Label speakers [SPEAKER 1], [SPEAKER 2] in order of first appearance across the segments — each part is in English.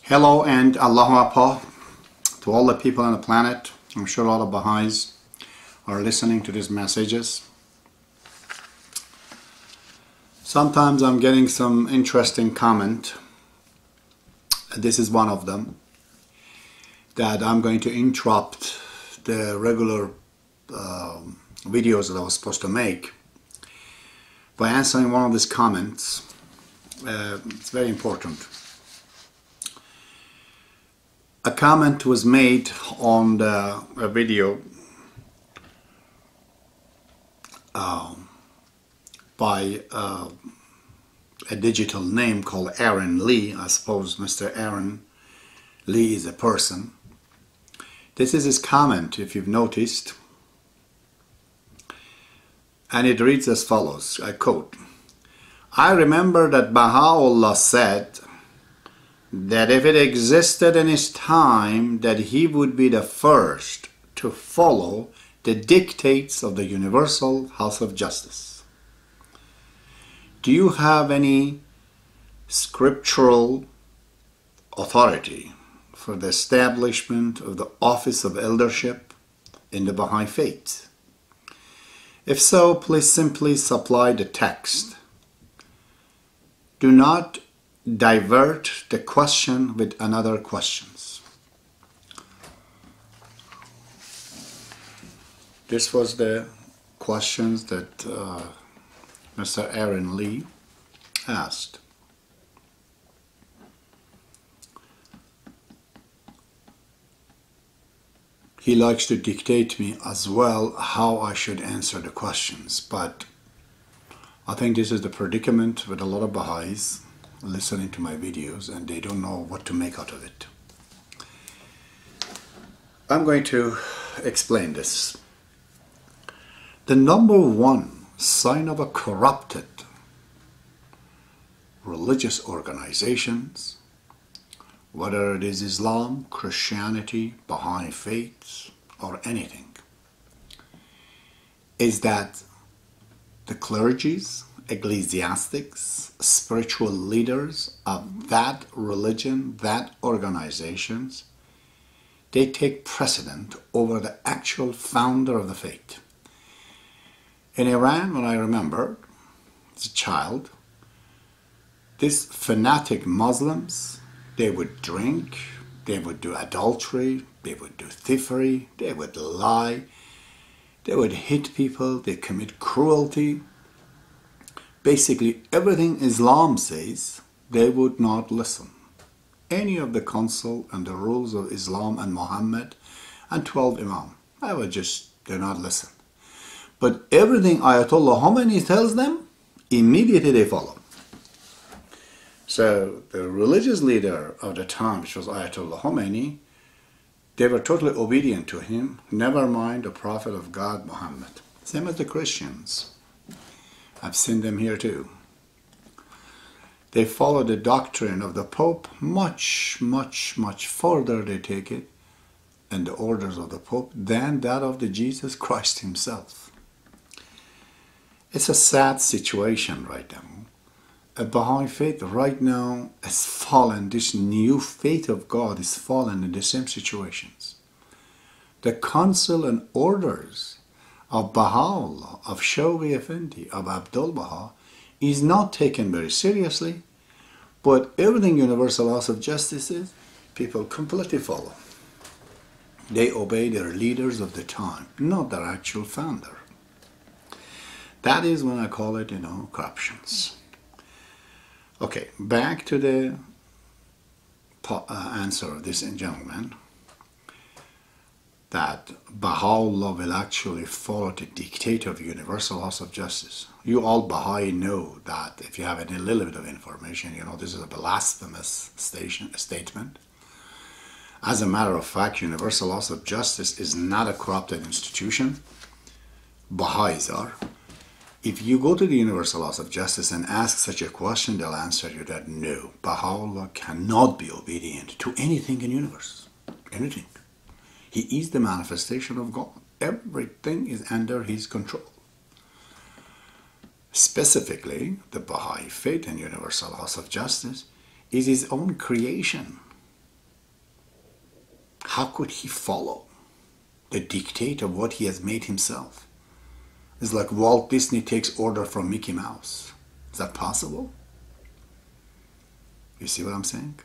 [SPEAKER 1] Hello and Allahu Akbar to all the people on the planet. I'm sure a lot of Baha'is are listening to these messages. Sometimes I'm getting some interesting comment. This is one of them, that I'm going to interrupt the regular videos that I was supposed to make by answering one of these comments. It's very important. A comment was made on a video by a digital name called Aaronlee. I suppose Mr. Aaronlee is a person. This is his comment, if you've noticed, and it reads as follows, I quote, "I remember that Baha'u'llah said that if it existed in his time, that he would be the first to follow the dictates of the Universal House of Justice. Do you have any scriptural authority for the establishment of the office of eldership in the Baha'i Faith? If so, please simply supply the text. Do not divert the question with another questions." This was the questions that Mr. Aaronlee asked. He likes to dictate me as well how I should answer the questions, but I think this is the predicament with a lot of Baha'is listening to my videos, and they don't know what to make out of it. I'm going to explain this. The number one sign of a corrupted religious organizations, whether it is Islam, Christianity, Baha'i Faith, or anything, is that the clergies, ecclesiastics, spiritual leaders of that religion, that organizations, they take precedent over the actual founder of the faith. In Iran, when I remember as a child, these fanatic Muslims, they would drink, they would do adultery, they would do thievery, they would lie, they would hit people, they commit cruelty. Basically, everything Islam says, they would not listen. Any of the counsel and the rules of Islam and Muhammad and 12 Imam, they not listen. But everything Ayatollah Khomeini tells them, immediately they follow. So the religious leader of the time, which was Ayatollah Khomeini, they were totally obedient to him, never mind the Prophet of God, Muhammad. Same as the Christians. I've seen them here too. They follow the doctrine of the Pope much further. They take it and the orders of the Pope than that of the Jesus Christ himself. It's a sad situation right now. A Baha'i faith right now has fallen. This new faith of God is fallen in the same situations. The counsel and orders of Baha'u'llah, of Shawqi Effendi, of Abdul Baha is not taken very seriously, but everything Universal House of Justice is, people completely follow. They obey their leaders of the time, not their actual founder. That is when I call it, corruptions. Okay, back to the answer of this gentleman, that Baha'u'llah will actually follow the dictate of the Universal House of Justice. You all Baha'i know that, if you have any little bit of information, this is a blasphemous statement. As a matter of fact, Universal House of Justice is not a corrupted institution. Baha'is are. If you go to the Universal House of Justice and ask such a question, they'll answer you that no, Baha'u'llah cannot be obedient to anything in the universe. Anything. He is the manifestation of God. Everything is under his control. Specifically, the Baha'i Faith and Universal House of Justice is his own creation. How could he follow the dictate of what he has made himself? It's like Walt Disney takes order from Mickey Mouse. Is that possible? You see what I'm saying?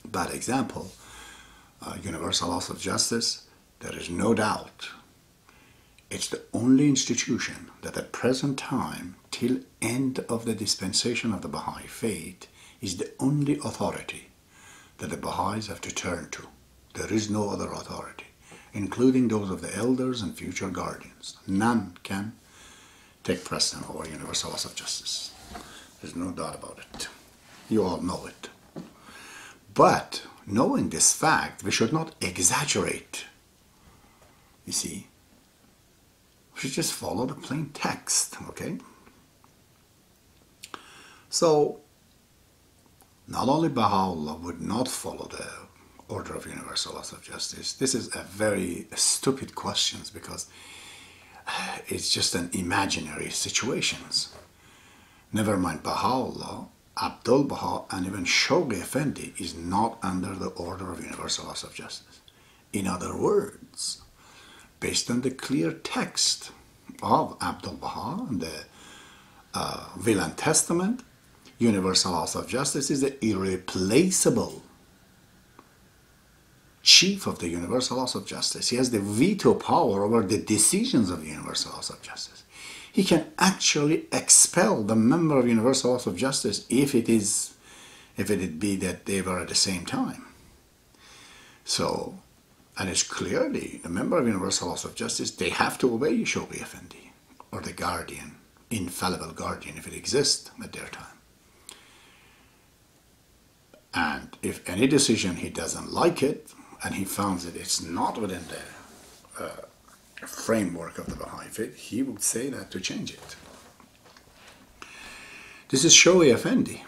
[SPEAKER 1] Bad example. Universal laws of justice, there is no doubt it's the only institution that at present time, till end of the dispensation of the Baha'i Faith, is the only authority that the Baha'is have to turn to. There is no other authority, including those of the elders and future guardians. None can take precedent over universal laws of justice. There's no doubt about it. You all know it. But knowing this fact, we should not exaggerate. You see, we should just follow the plain text, okay? So, not only Baha'u'llah would not follow the order of universal laws of justice. This is a very stupid question because it's just an imaginary situations. Never mind Baha'u'llah, Abdul Baha and even Shoghi Effendi is not under the order of universal laws of justice. In other words, based on the clear text of Abdul Baha and the Will and Testament, universal laws of justice is the irreplaceable chief of the universal laws of justice. He has the veto power over the decisions of the universal laws of justice. He can actually expel the member of universal laws of justice if it be that they were at the same time. So, and it's clearly the member of universal laws of justice, they have to obey Shoghi Effendi or the guardian, infallible guardian if it exists at their time. And if any decision he doesn't like it, and he finds that it's not within the framework of the Baha'i Faith, he would say that to change it. This is Shoghi Effendi.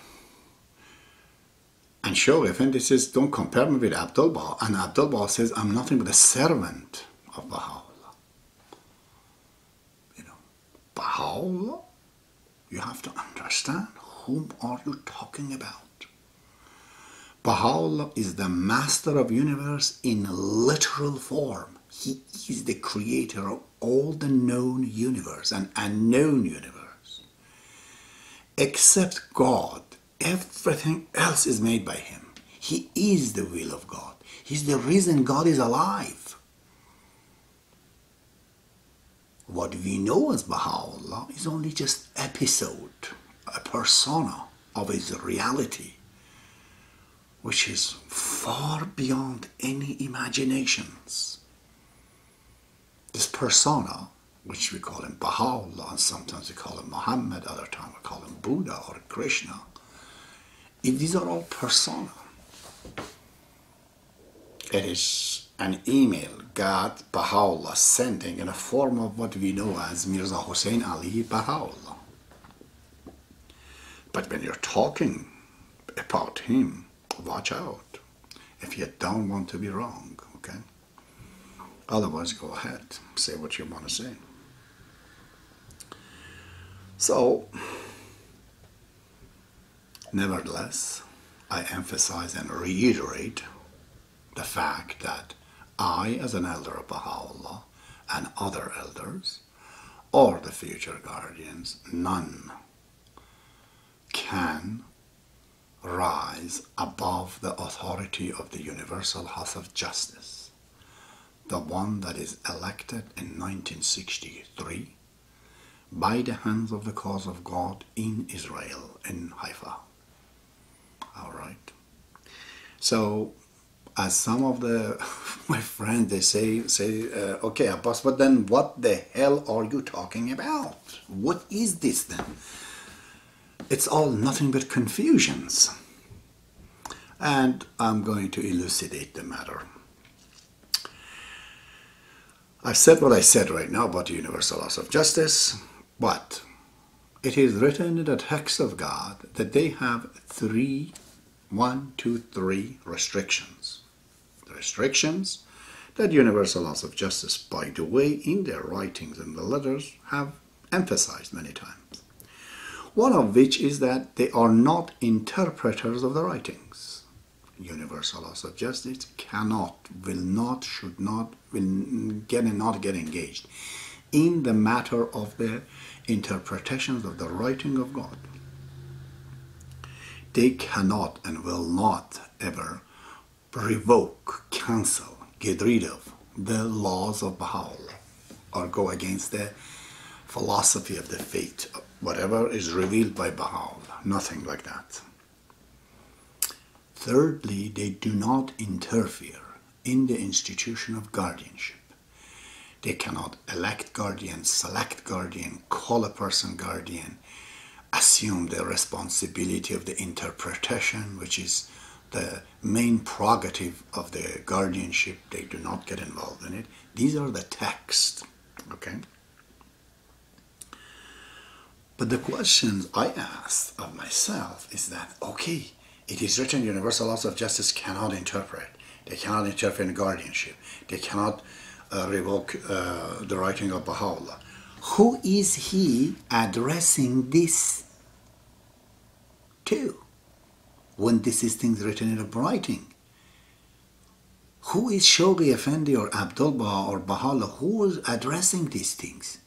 [SPEAKER 1] And Shoghi Effendi says, don't compare me with Abdul Baha. And Abdul Baha says, I'm nothing but a servant of Baha'u'llah. You know, Baha'u'llah, you have to understand, whom are you talking about? Baha'u'llah is the master of universe in literal form. He is the creator of all the known universe and unknown universe. Except God, everything else is made by him. He is the will of God. He's the reason God is alive. What we know as Baha'u'llah is only just episode, a persona of his reality, which is far beyond any imaginations. This persona, which we call him Baha'u'llah, and sometimes we call him Muhammad, other times we call him Buddha or Krishna, these are all persona. It is an email God, Baha'u'llah, sending in a form of what we know as Mirza Hussein Ali Baha'u'llah. But when you're talking about him, watch out if you don't want to be wrong, okay? Otherwise, go ahead, say what you want to say. So, nevertheless, I emphasize and reiterate the fact that I, as an elder of Baha'u'llah, and other elders, or the future guardians, none can rise above the authority of the Universal House of Justice, the one that is elected in 1963 by the hands of the cause of God in Israel, in Haifa. All right. So, as some of my friends, they say, okay, Abbas, but then what the hell are you talking about? What is this then? It's all nothing but confusions. And I'm going to elucidate the matter. I've said what I said right now about the universal laws of justice, but it is written in the text of God that they have three restrictions. The restrictions that universal laws of justice, by the way, in their writings and the letters, have emphasized many times. One of which is that they are not interpreters of the writings. universal laws of justice cannot, will not, should not, not get engaged in the matter of the interpretations of the writing of God. They cannot and will not ever revoke, cancel, get rid of the laws of Baha'u'llah or go against the philosophy of the faith, whatever is revealed by Baha'u'llah. Nothing like that. Thirdly, they do not interfere in the institution of guardianship. They cannot elect guardian, select guardian, call a person guardian, assume the responsibility of the interpretation, which is the main prerogative of the guardianship. They do not get involved in it. These are the texts, okay? But the questions I asked of myself is that, okay, it is written universal laws of justice cannot interpret. They cannot interfere in guardianship. They cannot revoke the writing of Baha'u'llah. Who is he addressing this to when this is things written in a writing? Who is Shoghi Effendi or Abdul Baha or Baha'u'llah? Who is addressing these things?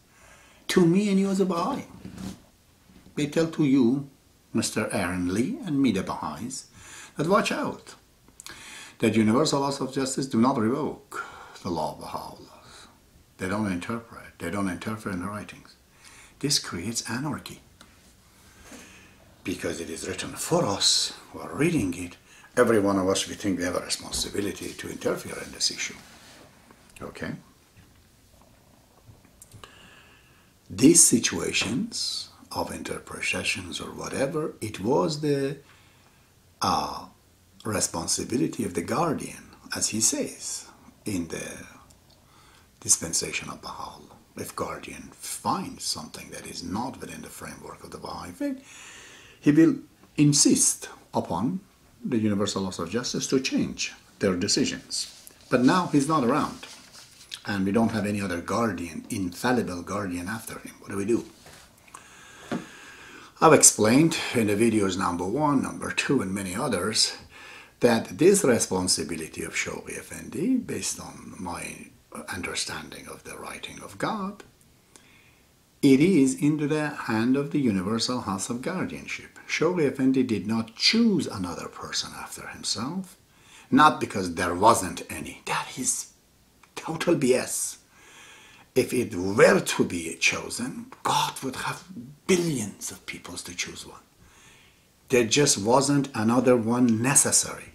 [SPEAKER 1] To me and you as a Baha'i. They tell to you, Mr. Aaronlee, and me, the Baha'is, that watch out, that universal laws of justice do not revoke the law of Baha'u'llah. They don't interpret, they don't interfere in the writings. This creates anarchy. Because it is written for us, who are reading it, every one of us, we think we have a responsibility to interfere in this issue. Okay? These situations of interpretations or whatever, it was the responsibility of the guardian, as he says in the dispensation of Baha'u'llah. If guardian finds something that is not within the framework of the Baha'i Faith, he will insist upon the universal laws of justice to change their decisions. But now he's not around, and we don't have any other guardian, infallible guardian after him. What do we do? I've explained in the videos number 1, number 2, and many others that this responsibility of Shoghi Effendi, based on my understanding of the writing of God, it is into the hand of the Universal House of Guardianship. Shoghi Effendi did not choose another person after himself, not because there wasn't any. That is total BS. If it were to be chosen, God would have billions of people to choose one. There just wasn't another one necessary.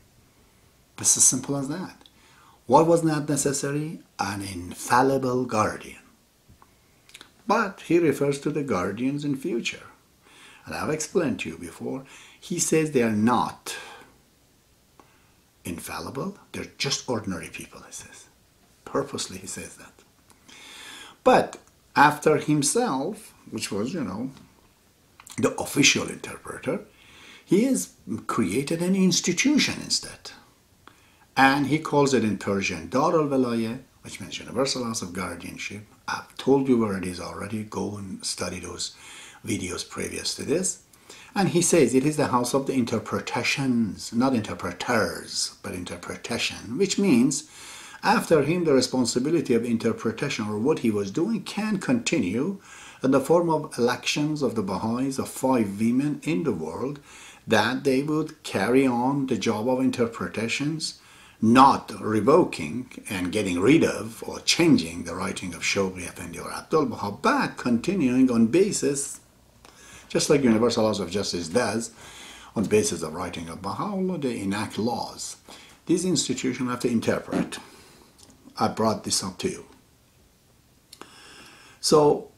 [SPEAKER 1] It's as simple as that. What was not necessary? An infallible guardian. But he refers to the guardians in future. And I've explained to you before, he says they are not infallible. They're just ordinary people, he says. Purposely he says that. But after himself, which was, the official interpreter, he has created an institution instead. And he calls it in Persian Dar al-Wilayah, which means Universal House of Guardianship. I've told you where it is already. Go and study those videos previous to this. And he says it is the house of the interpretations, not interpreters, but interpretation, which means after him the responsibility of interpretation or what he was doing can continue in the form of elections of the Baha'is of 5 women in the world, that they would carry on the job of interpretations, not revoking and getting rid of or changing the writing of Shoghi Effendi or Abdul Baha, but continuing on basis, just like Universal Laws of Justice does, on basis of writing of Baha'u'llah, they enact laws. These institutions have to interpret. I brought this up to you. So,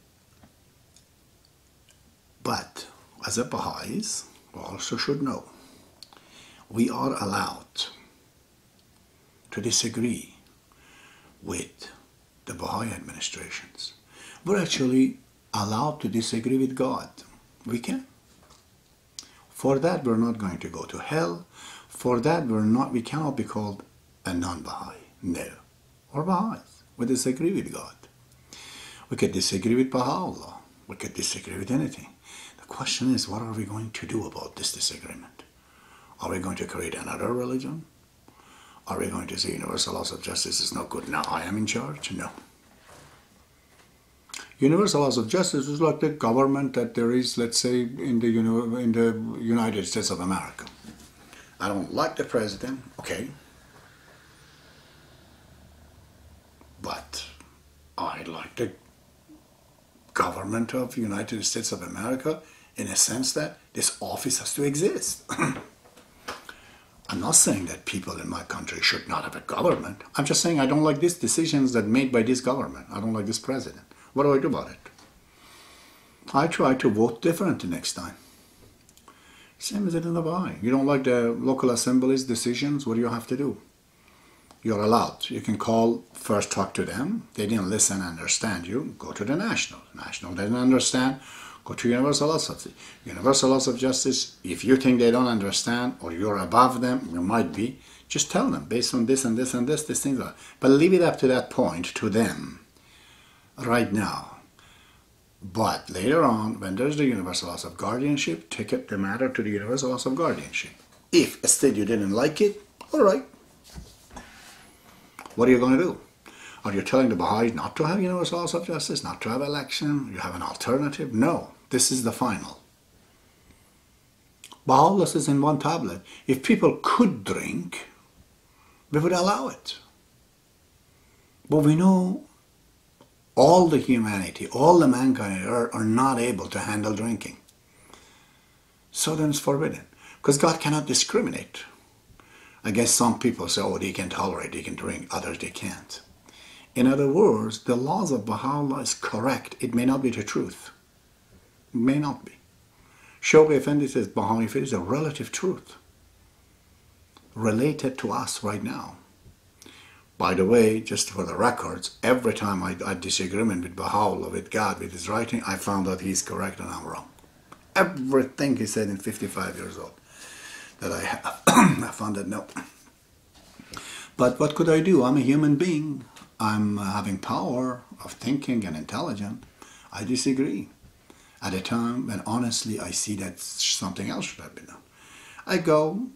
[SPEAKER 1] but as a Baha'is, we also should know, we are allowed to disagree with the Baha'i administrations. We're actually allowed to disagree with God. We can. For that, we're not going to go to hell. For that, we cannot be called a non-Baha'i. No. Or Baha'is. We disagree with God. We could disagree with Baha'u'llah. We could disagree with anything. The question is, what are we going to do about this disagreement? Are we going to create another religion? Are we going to say universal laws of justice is no good? Now I am in charge? No. Universal laws of justice is like the government that there is, let's say, in the United States of America. I don't like the president, okay. But I like the government of the United States of America in a sense that this office has to exist. I'm not saying that people in my country should not have a government. I'm just saying I don't like these decisions that are made by this government. I don't like this president. What do I do about it? I try to vote different the next time. Same as it in the Baha'i. You don't like the local assembly's decisions, what do you have to do? You're allowed. You can call, first talk to them. They didn't listen and understand you. Go to the national. National didn't understand. Go to universal laws of justice. Universal laws of justice, if you think they don't understand or you're above them, you might be, just tell them based on this and this and this things are. But leave it up to that point to them right now. But later on, when there's the universal laws of guardianship, take it the matter to the universal laws of guardianship. If still you didn't like it, all right. What are you going to do? Are you telling the Baha'is not to have universal laws of justice, not to have election? You have an alternative? No, this is the final. Baha'u'llah says in one tablet, if people could drink, we would allow it. But we know all the humanity, all the mankind are not able to handle drinking. So then it's forbidden. Because God cannot discriminate. I guess some people say, oh, they can tolerate, they can drink, others they can't. In other words, the laws of Baha'u'llah is correct. It may not be the truth. It may not be. Shoghi Effendi says Baha'i Faith is a relative truth related to us right now. By the way, just for the records, every time I had disagreement with Baha'u'llah, with God, with his writing, I found out he's correct and I'm wrong. Everything he said in 55 years old that I have, I found that no. But what could I do? I'm a human being. I'm having power of thinking and intelligence. I disagree. At a time when honestly I see that something else should have been done. I go,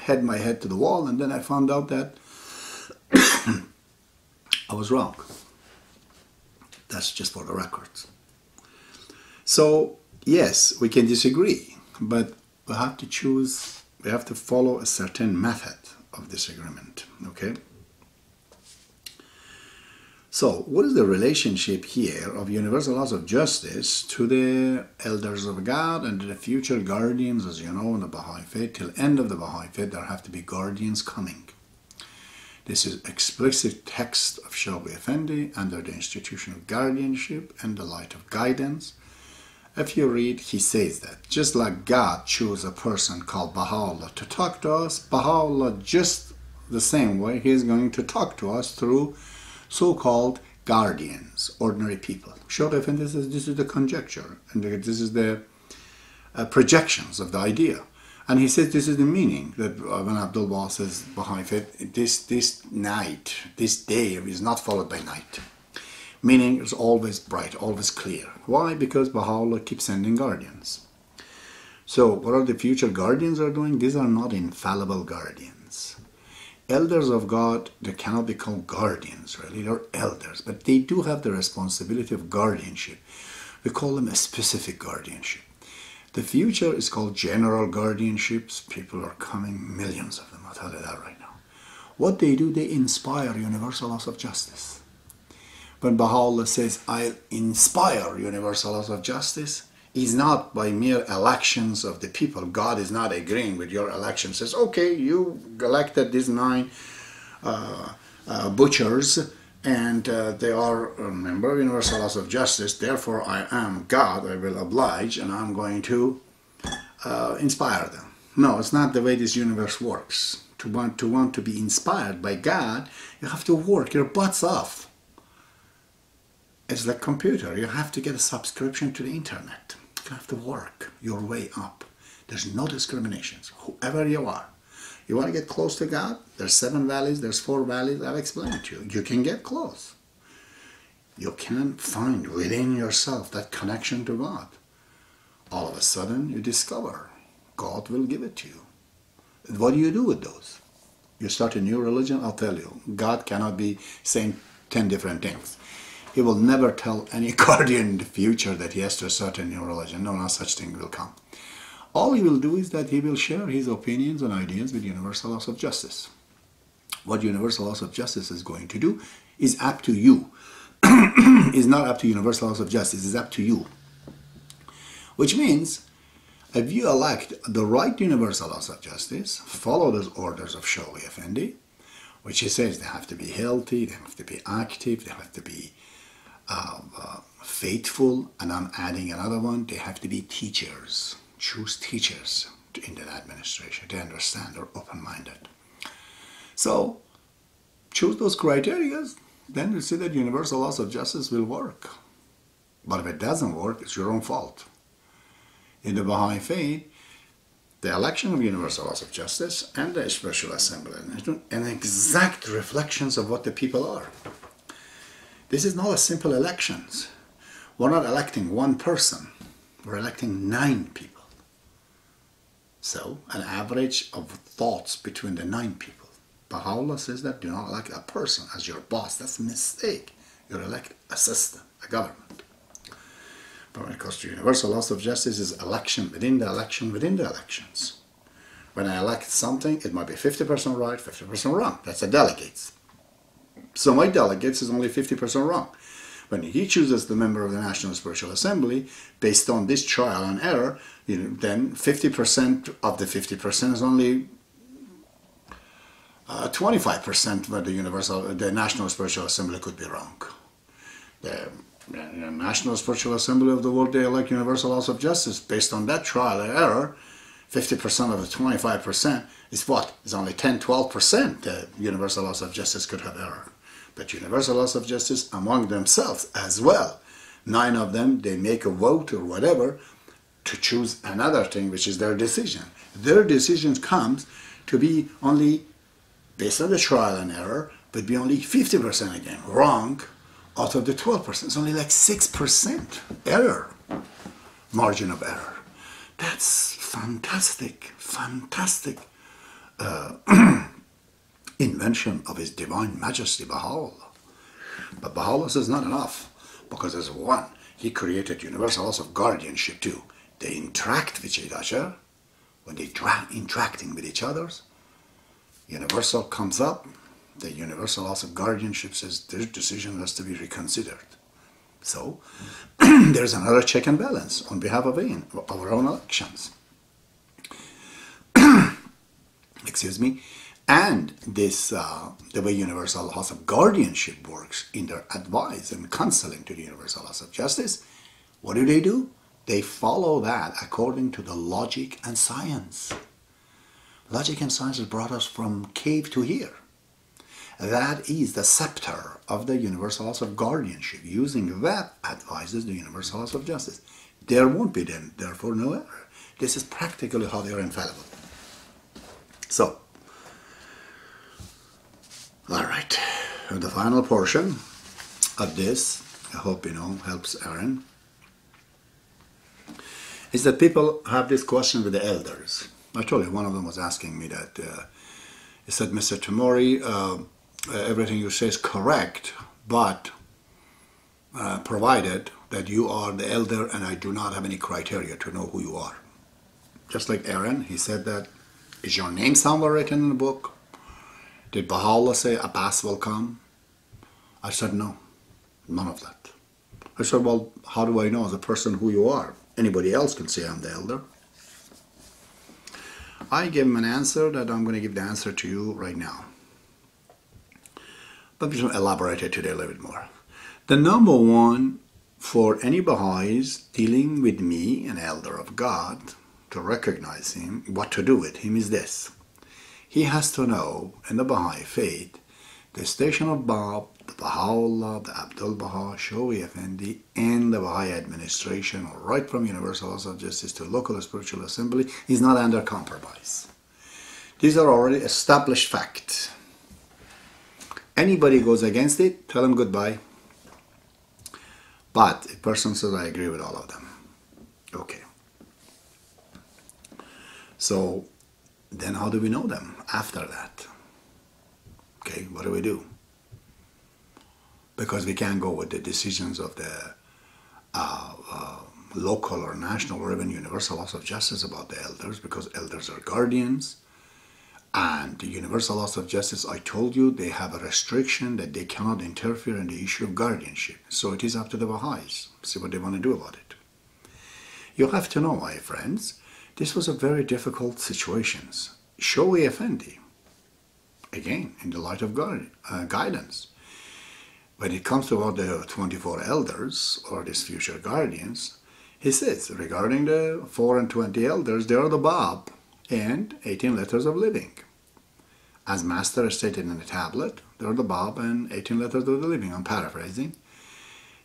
[SPEAKER 1] head my head to the wall, and then I found out that I was wrong. That's just for the records. So, yes, we can disagree, but we have to choose, we have to follow a certain method of disagreement, okay? So, what is the relationship here of universal laws of justice to the elders of God and the future guardians? As you know, in the Baha'i Faith, till end of the Baha'i Faith, there have to be guardians coming. This is explicit text of Shoghi Effendi under the institution of guardianship and the light of guidance. If you read, he says that just like God chose a person called Baha'u'llah to talk to us, Baha'u'llah just the same way he is going to talk to us through so-called guardians, ordinary people. Shoghi Effendi says this is the conjecture and this is the projections of the idea. And he says this is the meaning that when Abdul Baha says Baha'i Faith, this night, this day is not followed by night. Meaning it's always bright, always clear. Why? Because Baha'u'llah keeps sending guardians. So what are the future guardians are doing? These are not infallible guardians. Elders of God, they cannot be called guardians really, they're elders, but they do have the responsibility of guardianship. We call them a specific guardianship. The future is called general guardianships. People are coming, millions of them, I'll tell you that right now. What they do, they inspire universal laws of justice. When Baha'u'llah says, I inspire universal laws of justice, is not by mere elections of the people. God is not agreeing with your election. Says, okay, you elected these 9 butchers, and they are a member of universal laws of justice, therefore I am God, I will oblige, and I'm going to inspire them. No, it's not the way this universe works. To want to be inspired by God, you have to work your butts off. It's like computer, you have to get a subscription to the internet. You have to work your way up. There's no discriminations, whoever you are. You want to get close to God? There's 7 valleys, there's 4 valleys, I've explained it to you. You can get close. You can find within yourself that connection to God. All of a sudden, you discover God will give it to you. And what do you do with those? You start a new religion, I'll tell you, God cannot be saying 10 different things. He will never tell any guardian in the future that he has to start a new religion. No such thing will come. All he will do is that he will share his opinions and ideas with universal laws of justice. What universal laws of justice is going to do is up to you. It's not up to universal laws of justice, it's up to you. Which means, if you elect the right universal laws of justice, follow those orders of Shawi Effendi, which he says they have to be healthy, they have to be active, they have to be faithful, and I'm adding another one, they have to be teachers. Choose teachers in the administration. They understand, they're open-minded. So, choose those criteria, then you see that universal laws of justice will work. But if it doesn't work, it's your own fault. In the Baha'i Faith, the election of universal laws of justice and the special assembly are exact reflections of what the people are. This is not a simple elections. We're not electing one person. We're electing 9 people. So, an average of thoughts between the 9 people. Baha'u'llah says that do not elect a person as your boss. That's a mistake. You elect a system, a government. But when it comes to universal laws of justice, is election within the election within the elections. When I elect something, it might be 50% right, 50% wrong. That's the delegates. So my delegates is only 50% wrong. When he chooses the member of the National Spiritual Assembly, based on this trial and error, then 50% of the 50% is only 25% where the National Spiritual Assembly could be wrong. The National Spiritual Assembly of the world, they elect universal laws of justice. Based on that trial and error, 50% of the 25% is what? It's only 10-12% the universal laws of justice could have error. But universal laws of justice among themselves as well. 9 of them, they make a vote or whatever to choose another thing, which is their decision. Their decision comes to be only, based on the trial and error, but be only 50% again wrong out of the 12%. It's only like 6% error, margin of error. That's fantastic, fantastic invention of His Divine Majesty Baha'u'llah. But Baha'u'llah says not enough, because there's one. He created universal laws of guardianship too. They interact with each other. When they interacting with each other, universal comes up. The universal laws of guardianship says their decision has to be reconsidered. So there's another check and balance on behalf of our own elections. Excuse me. And this, the way universal laws of guardianship works in their advice and counseling to the universal laws of justice, what do? They follow that according to the logic and science. Logic and science has brought us from cave to here. That is the scepter of the universal laws of guardianship. Using that advises the universal laws of justice. There won't be then, therefore, no error. This is practically how they are infallible. So, all right, the final portion of this, I hope helps Aaron, is that people have this question with the elders. I told you, one of them was asking me that, he said, Mr. Tamori, everything you say is correct, but provided that you are the elder and I do not have any criteria to know who you are. Just like Aaron, he said that, is your name somewhere written in the book? Did Baha'u'llah say Abbas will come? I said no, none of that. I said, well, how do I know as a person who you are? Anybody else can say I'm the elder. I gave him an answer that I'm going to give the answer to you right now. But we're going to elaborate it today a little bit more. The number one for any Baha'is dealing with me, an elder of God, to recognize him, what to do with him is this. He has to know, in the Baha'i Faith, the station of Bab, the Baha'u'llah, the Abdul Baha, Shawi Effendi, and the Baha'i administration, right from Universal Laws of Justice to local spiritual assembly, is not under compromise. These are already established facts. Anybody goes against it, tell them goodbye. But a person says, I agree with all of them. Okay. So, then how do we know them after that? Okay, what do we do? Because we can't go with the decisions of the local or national or even universal laws of justice about the elders, because elders are guardians. And the universal laws of justice, I told you, they have a restriction that they cannot interfere in the issue of guardianship. So it is up to the Baha'is. See what they want to do about it. You have to know, my friends, this was a very difficult situation. Shawi Effendi, again, in the light of guidance, when it comes to about the 24 elders or these future guardians, he says, regarding the 4 and 20 elders, they are the Bab and 18 letters of living. As Master stated in the tablet, they are the Bab and 18 letters of the living. I'm paraphrasing.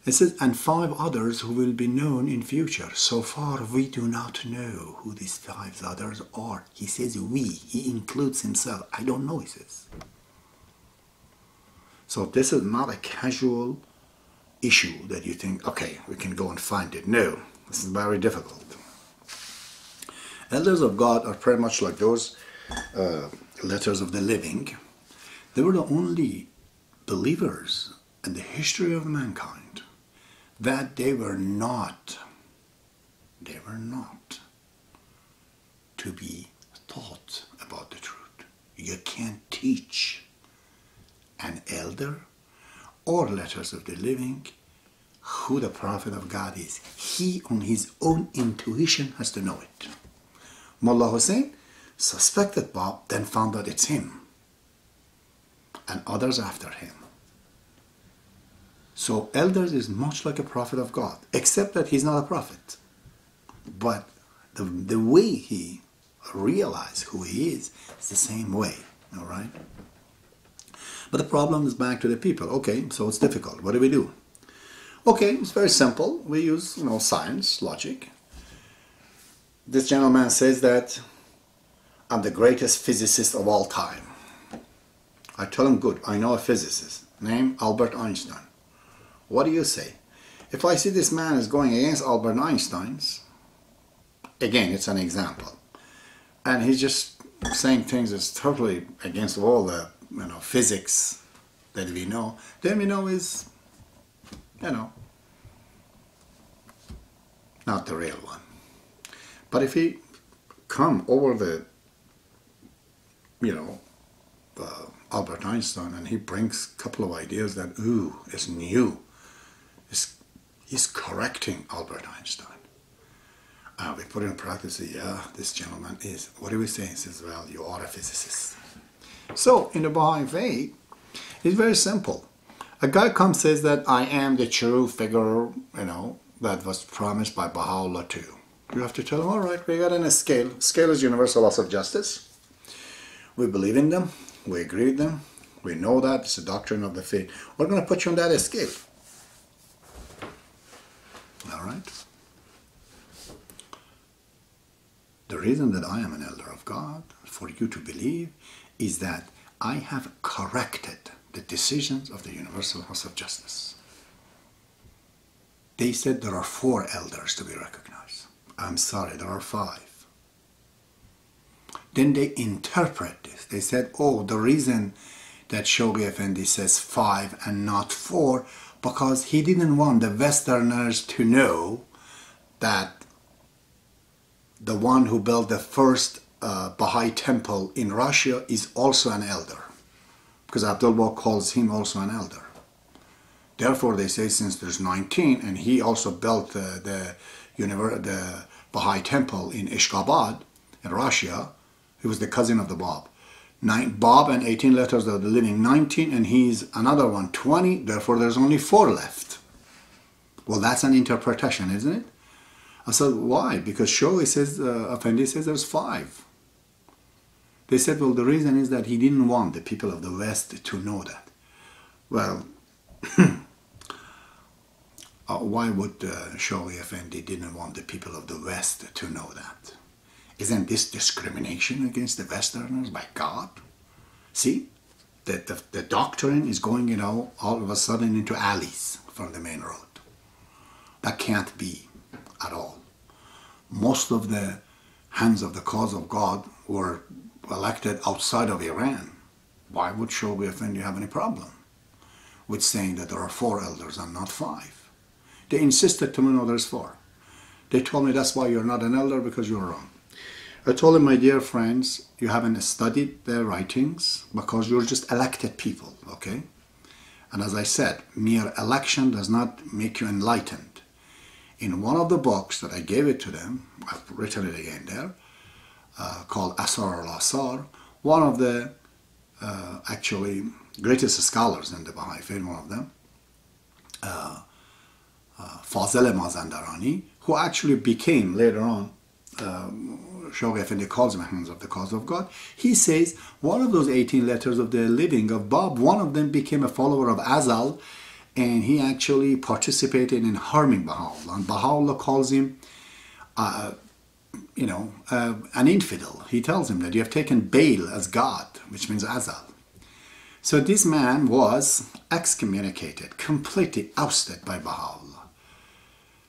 [SPEAKER 1] It says, and 5 others who will be known in future. So far, we do not know who these 5 others are. He says we. He includes himself. I don't know, he says. So this is not a casual issue that you think, okay, we can go and find it. No, this is very difficult. Elders of God are pretty much like those letters of the living. They were the only believers in the history of mankind that they were not to be taught about the truth. You can't teach an elder or letters of the living who the prophet of God is. He on his own intuition has to know it. Mullah Hussein suspected Bab, then found out it's him and others after him. So elders is much like a prophet of God, except that he's not a prophet. But the way he realized who he is the same way, all right? But the problem is back to the people. Okay, so it's difficult. What do we do? Okay, it's very simple. We use, science, logic. This gentleman says that I'm the greatest physicist of all time. I tell him, good, I know a physicist named Albert Einstein. What do you say? If I see this man is going against Albert Einstein's, again, it's an example, and he's just saying things that's totally against all the physics that we know, then we know is, not the real one. But if he come over the, Albert Einstein, and he brings a couple of ideas that, is new, he's correcting Albert Einstein. We put it in practice, yeah, this gentleman is, what do we say? He says, well, you are a physicist. So, in the Baha'i Faith, it's very simple. A guy comes says that I am the true figure, that was promised by Baha'u'llah too. You have to tell him, all right, we got in a scale. Scale is universal laws of justice. We believe in them. We agree with them. We know that. It's a doctrine of the faith. We're going to put you on that scale. All right? The reason that I am an elder of God, for you to believe, is that I have corrected the decisions of the universal laws of justice. They said there are 4 elders to be recognized. I'm sorry, there are 5. Then they interpret this. They said, the reason that Shoghi Effendi says 5 and not 4, because he didn't want the Westerners to know that the one who built the first Baha'i temple in Russia is also an elder, because Abdul-Wahab calls him also an elder. Therefore, they say, since there's 19, and he also built the Baha'i temple in Ashgabat in Russia, he was the cousin of the Bab. Bab and 18 letters of the living, 19, and he's another one, 20, therefore there's only 4 left. Well, that's an interpretation, isn't it? I said, why? Because Shoghi says, Effendi says there's 5. They said, well, the reason is that he didn't want the people of the West to know that. Well, why would Shoghi Effendi didn't want the people of the West to know that? Isn't this discrimination against the Westerners by God? See, the doctrine is going, all of a sudden into alleys from the main road. That can't be at all. Most of the hands of the cause of God were elected outside of Iran. Why would Shobi Effendi have any problem with saying that there are 4 elders and not 5? They insisted to me, no, there's 4. They told me that's why you're not an elder, because you're wrong. I told them, my dear friends, you haven't studied their writings because you're just elected people, okay? And as I said, mere election does not make you enlightened. In one of the books that I gave it to them, I've written it again there, called Asar al-Asar, one of the actually greatest scholars in the Baha'i Faith, one of them, Fazil Mazandarani, who actually became later on, Shogi Effendi calls him Hands of the Cause of God. He says one of those 18 letters of the living of Bab, one of them became a follower of Azal, and he actually participated in harming Baha'u'llah. And Baha'u'llah calls him, an infidel. He tells him that you have taken Baal as God, which means Azal. So this man was excommunicated, completely ousted by Baha'u'llah.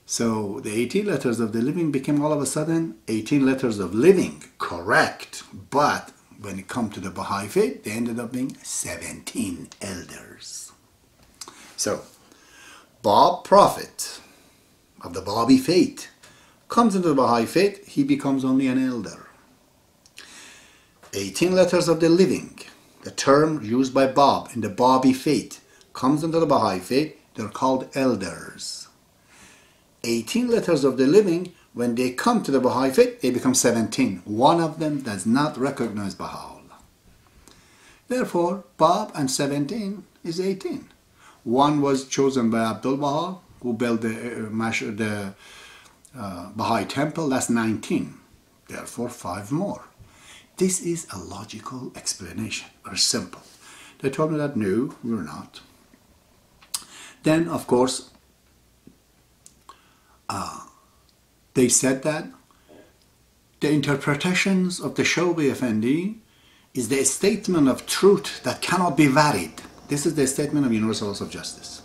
[SPEAKER 1] So the 18 letters of the living became all of a sudden 18 letters of living, correct. But when it comes to the Baha'i Faith, they ended up being 17 elders. So, Bab, prophet of the Baha'i Faith, comes into the Baha'i Faith, he becomes only an elder. 18 letters of the living, the term used by Bab in the Baha'i Faith, comes into the Baha'i Faith, they're called elders. 18 letters of the living, when they come to the Baha'i Faith, they become 17. One of them does not recognize Baha'u'llah. Therefore, Bab and 17 is 18. One was chosen by Abdul Baha, who built the Baha'i temple, that's 19. Therefore, 5 more. This is a logical explanation, very simple. They told me that no, we're not. Then, of course, they said that the interpretations of the Shobi Effendi is the statement of truth that cannot be varied. This is the statement of universal laws of justice.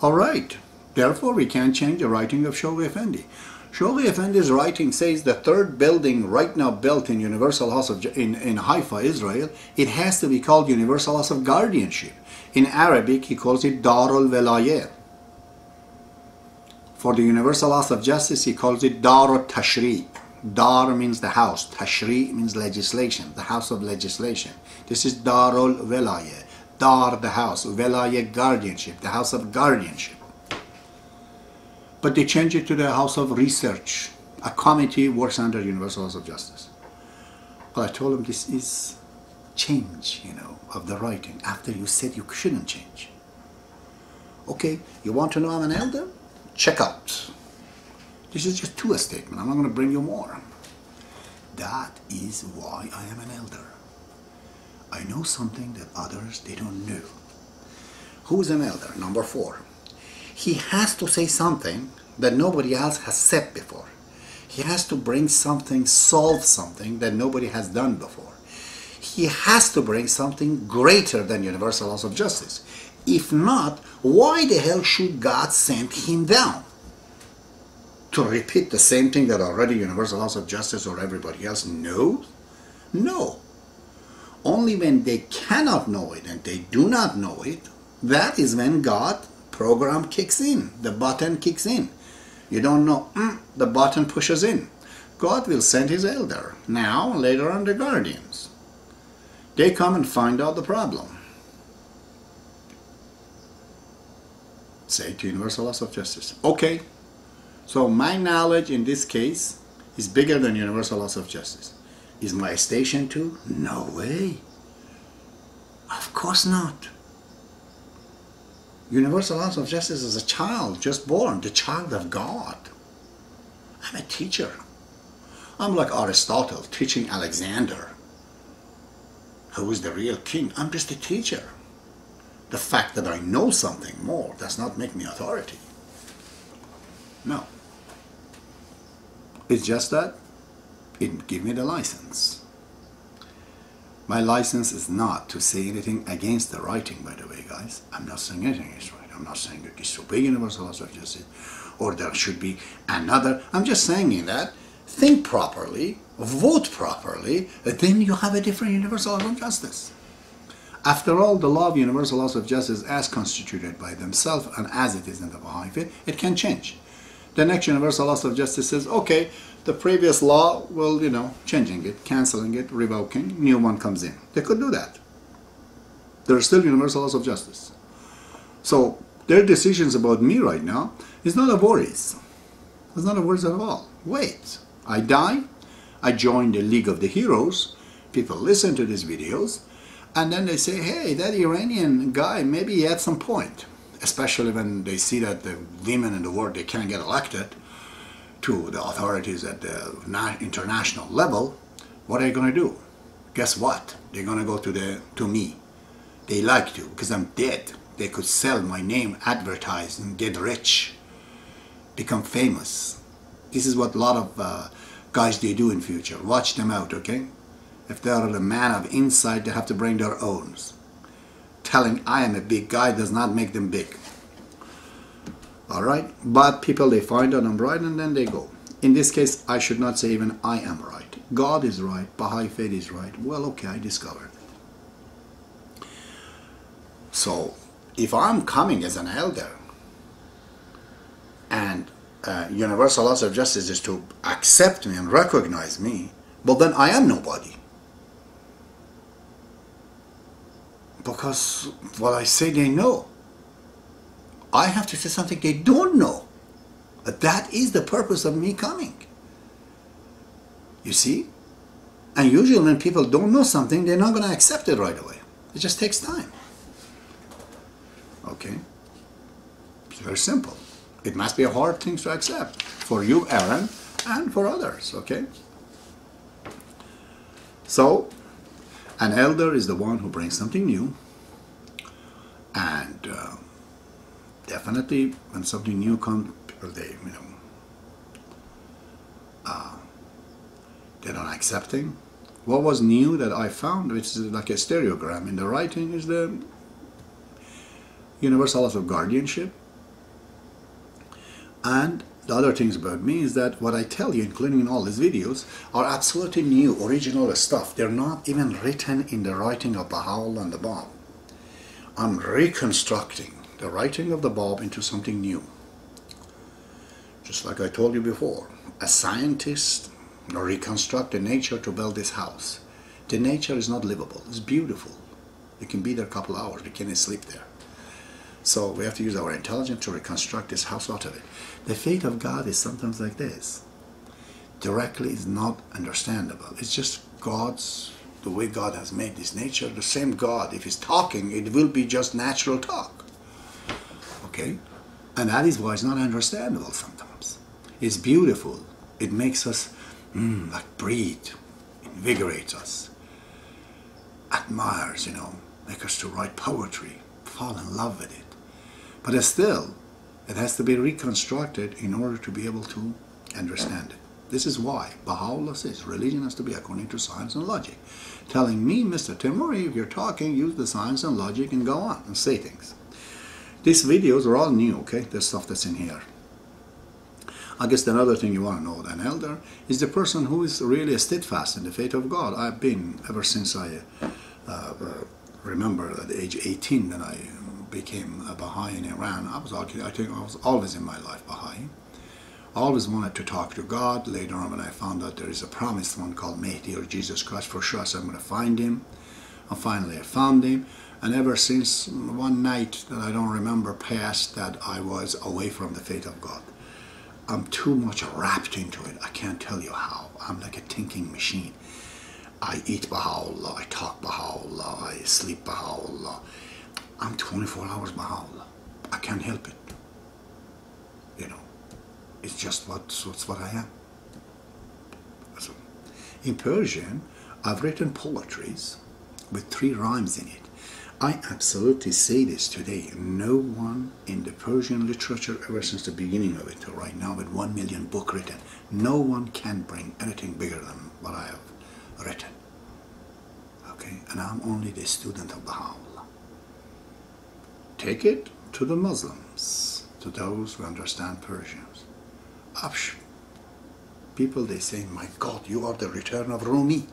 [SPEAKER 1] All right, therefore we can't change the writing of Shobi Effendi. Shobi Effendi's writing says the 3rd building right now built in Universal House of in Haifa, Israel, it has to be called Universal House of Guardianship. In Arabic, he calls it Darul Velayeh. For the Universal House of Justice, he calls it Darul Tashri'. Dar means the house, Tashri' means legislation, the house of legislation. This is Darul Velayeh. Dar, the house, Velayeh, guardianship, the house of guardianship. But they change it to the house of research. A committee works under Universal House of Justice. Well, I told him this is change, of the writing, after you said you shouldn't change. Okay, you want to know I'm an elder? Check out. This is just 2 statements. I'm not going to bring you more. That is why I am an elder. I know something that others, they don't know. Who is an elder? Number 4. He has to say something that nobody else has said before. He has to bring something, solve something that nobody has done before. He has to bring something greater than universal laws of justice. If not, why the hell should God send him down? To repeat the same thing that already universal laws of justice or everybody else knows? No. Only when they cannot know it and they do not know it, that is when God program kicks in, the button kicks in. You don't know, the button pushes in. God will send his elder. Now, later on, the guardians. They come and find out the problem. Say to universal laws of justice. Okay, so my knowledge in this case is bigger than universal laws of justice. Is my station too? No way. Of course not. Universal laws of justice is a child just born, the child of God. I'm a teacher. I'm like Aristotle teaching Alexander, who is the real king. I'm just a teacher. The fact that I know something more does not make me authority. No. It's just that it gives me the license. My license is not to say anything against the writing, by the way, guys. I'm not saying anything against writing. I'm not saying that disobey universal laws of justice or there should be another. I'm just saying that think properly, vote properly, then you have a different universal law of justice. After all, the law of universal laws of justice as constituted by themselves and as it is in the Baha'i Faith, it can change. The next universal laws of justice says, okay, the previous law will, changing it, cancelling it, revoking, new one comes in. They could do that. There are still universal laws of justice. So their decisions about me right now is not a worries. It's not a worries at all. Wait, I die, I join the League of the Heroes, people listen to these videos, and then they say, hey, that Iranian guy, maybe he had some point. Especially when they see that the women in the world, they can't get elected to the authorities at the international level. What are they going to do? Guess what? They're going to go to me. They like to, because I'm dead. They could sell my name, advertise, and get rich, become famous. This is what a lot of guys they do in future. Watch them out, okay? If they are a man of insight, they have to bring their own. Telling I am a big guy does not make them big. Alright? But people, they find out I'm right and then they go. In this case, I should not say even I am right. God is right. Baha'i Faith is right. Well, okay, I discovered. So, if I'm coming as an elder and universal laws of justice is to accept me and recognize me, well then I am nobody. Because what I say they know. I have to say something they don't know. That is the purpose of me coming. You see? And usually when people don't know something, they're not going to accept it right away. It just takes time. Okay? It's very simple. It must be a hard thing to accept. For you, Aaron, and for others. Okay? So, an elder is the one who brings something new, and definitely when something new comes, people they they're not accepting. What was new that I found, which is like a stereogram in the writing, is the universal laws of guardianship. And the other things about me is that what I tell you, including in all these videos, are absolutely new, original stuff. They're not even written in the writing of Baha'u'llah and the Bab. I'm reconstructing the writing of the Bab into something new. Just like I told you before, a scientist reconstruct the nature to build this house. The nature is not livable. It's beautiful. You can be there a couple of hours. You can't sleep there. So we have to use our intelligence to reconstruct this house out of it. The faith of God is sometimes like this. Directly is not understandable. It's just the way God has made this nature. The same God, if He's talking, it will be just natural talk. Okay? And that is why it's not understandable sometimes. It's beautiful. It makes us like breathe, invigorates us, admires, make us to write poetry, fall in love with it. But still, it has to be reconstructed in order to be able to understand it. This is why Baha'u'llah says religion has to be according to science and logic. Telling me, Mr. Timuri, if you're talking, use the science and logic and go on and say things. These videos are all new, okay? The stuff that's in here. I guess another thing you want to know, an elder is the person who is really steadfast in the faith of God. I've been, ever since I remember at the age 18 that I became a Baha'i in Iran. I think I was always in my life Baha'i. I always wanted to talk to God. Later on when I found out there is a promised one called Mahdi or Jesus Christ, for sure I said I'm going to find him. And finally I found him. And ever since one night that I don't remember past that I was away from the faith of God. I'm too much wrapped into it. I can't tell you how. I'm like a thinking machine. I eat Baha'u'llah, I talk Baha'u'llah, I sleep Baha'u'llah. I'm 24 hours Baha'u'llah. I can't help it. It's just what I am. So, in Persian, I've written poetries with 3 rhymes in it. I absolutely say this today. No one in the Persian literature, ever since the beginning of it to right now, with 1 million books written, no one can bring anything bigger than what I have written. Okay? And I'm only the student of Baha'u'llah. Take it to the Muslims, to those who understand Persians. People, they say, my God, you are the return of Rumi.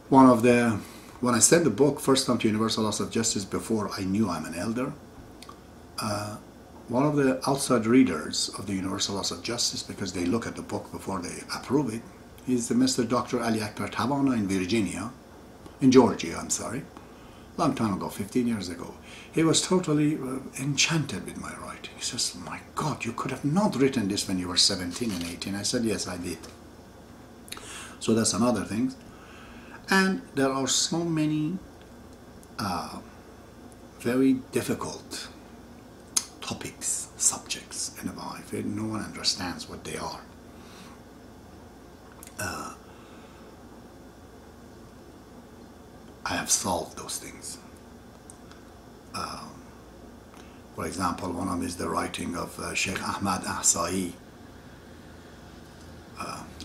[SPEAKER 1] One of the when I sent the book first time to Universal Laws of Justice, before I knew I'm an elder, one of the outside readers of the Universal Laws of Justice, because they look at the book before they approve it, is the Mr. Dr. Ali Akbar Tabana in Georgia, I'm sorry, long time ago, 15 years ago. He was totally enchanted with my writing. He says, my God, you could have not written this when you were 17 and 18. I said, yes, I did. So that's another thing. And there are so many very difficult topics, subjects in the Baha'i Faith. No one understands what they are. I have solved those things. For example, one of them is the writing of Sheikh Ahmad Ahsai.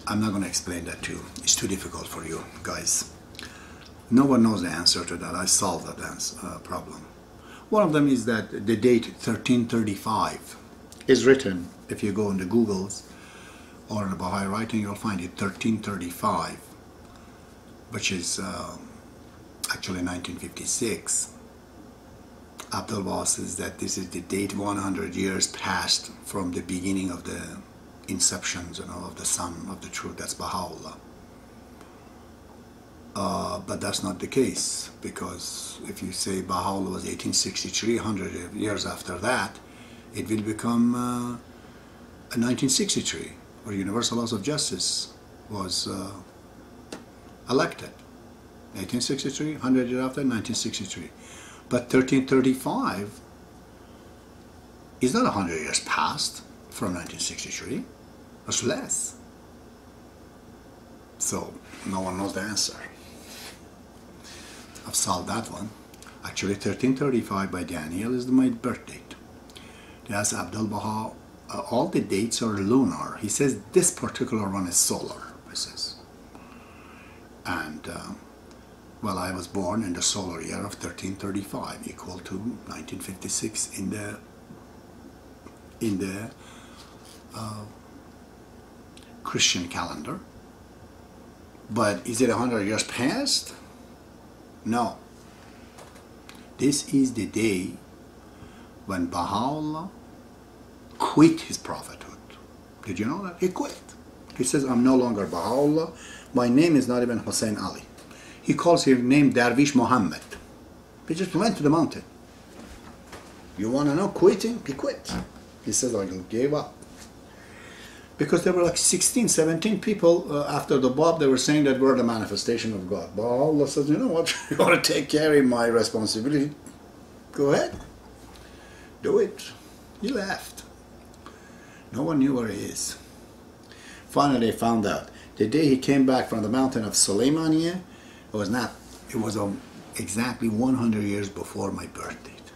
[SPEAKER 1] I'm not going to explain that to you. It's too difficult for you guys. No one knows the answer to that. I solved that problem. One of them is that the date 1335 is written, if you go into Google's or in the Baha'i writing, you'll find it 1335, which is actually 1956. Abdul Baha says that this is the date 100 years past from the beginning of the inceptions, of the Son of the Truth. That's Baha'u'llah. But that's not the case, because if you say Baha'u'llah was 1863, 100 years after that, it will become 1963, where Universal Laws of Justice was elected. 1863, 100 years after, 1963. But 1335 is not 100 years past from 1963. It's less. So no one knows the answer. I've solved that one. Actually, 1335 by Daniel is my birth date. That's Abdul Baha. All the dates are lunar. He says this particular one is solar. He says, and well, I was born in the solar year of 1335, equal to 1956 in the Christian calendar. But is it 100 years past? No. This is the day when Baha'u'llah quit his prophethood. Did you know that? He quit. He says, I'm no longer Baha'u'llah. My name is not even Hussein Ali. He calls his name Darwish Muhammad. He just went to the mountain. You want to know quitting? He quit. He says, I gave up. Because there were like 16, 17 people after the Bab, they were saying that we're the manifestation of God. But Allah says, you know what, you want to take care of my responsibility? Go ahead. Do it. He left. No one knew where he is. Finally, they found out. The day he came back from the mountain of Suleymaniye, it was exactly 100 years before my birth date.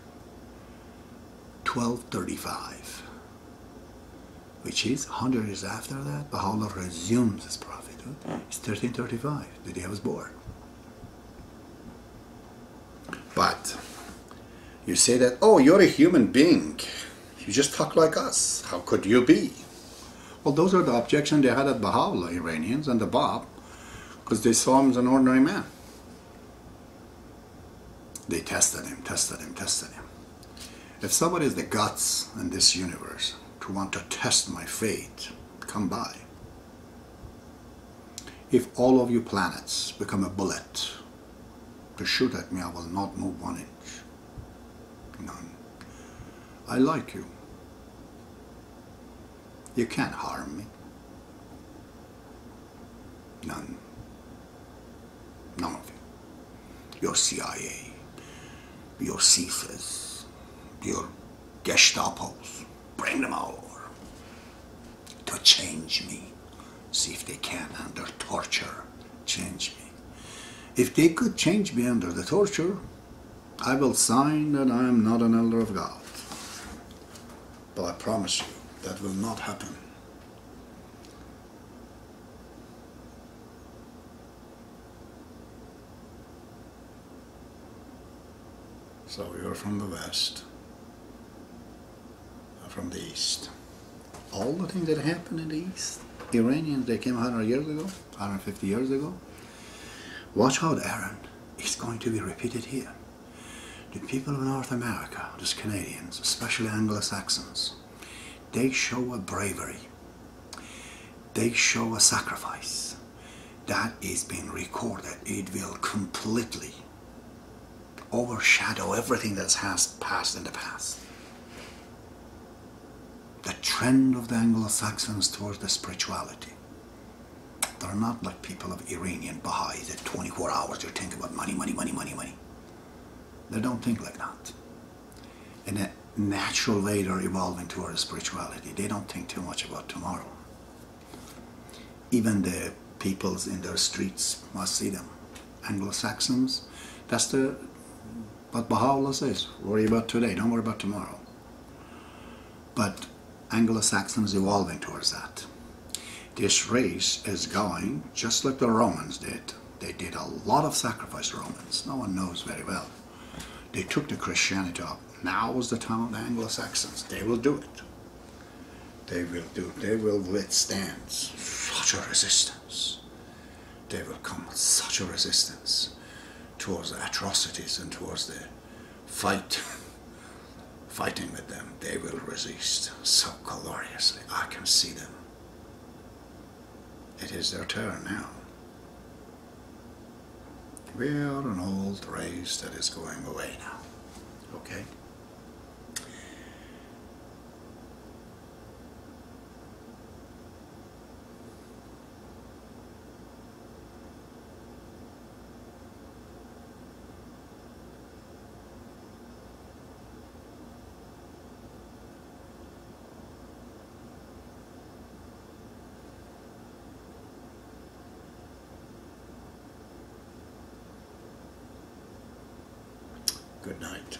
[SPEAKER 1] 1235. Which is 100 years after that, Baha'u'llah resumes his prophethood. It's 1335, the day I was born. But you say that, oh, you're a human being. You just talk like us. How could you be? Well, those are the objections they had at Baha'u'llah, Iranians and the Bab, because they saw him as an ordinary man. They tested him. If somebody has the guts in this universe to want to test my faith, come by. If all of you planets become a bullet to shoot at me, I will not move 1 inch. None. I like you. You can't harm me. None. None of you. Your CIA, your CISAs, your Gestapos, bring them all over to change me. See if they can, under torture, change me. If they could change me under the torture, I will sign that I am not an elder of God. But I promise you, that will not happen. So you're from the West, I'm from the East. All the things that happened in the East, Iranians, they came 100 years ago, 150 years ago. Watch out, Aaron. it's going to be repeated here. The people of North America, those Canadians, especially Anglo-Saxons, they show a bravery. They show a sacrifice that is being recorded. It will completely overshadow everything that has passed in the past. The trend of the Anglo-Saxons towards the spirituality. They're not like people of Iranian Baha'i that 24 hours you think about money, money, money, money, money. They don't think like that. In a natural way they're evolving towards spirituality. They don't think too much about tomorrow. Even the peoples in their streets must see them. Anglo-Saxons, that's what Baha'u'llah says. Worry about today, don't worry about tomorrow. But Anglo-Saxons evolving towards that. This race is going just like the Romans did. They did a lot of sacrifice, Romans. No one knows very well. They took the Christianity up. Now is the time of the Anglo-Saxons. They will do it. They will withstand such a resistance. They will come with such a resistance towards the atrocities and towards the fighting with them. They will resist so gloriously. I can see them. It is their turn now. We are an old race that is going away now. Okay? Good night.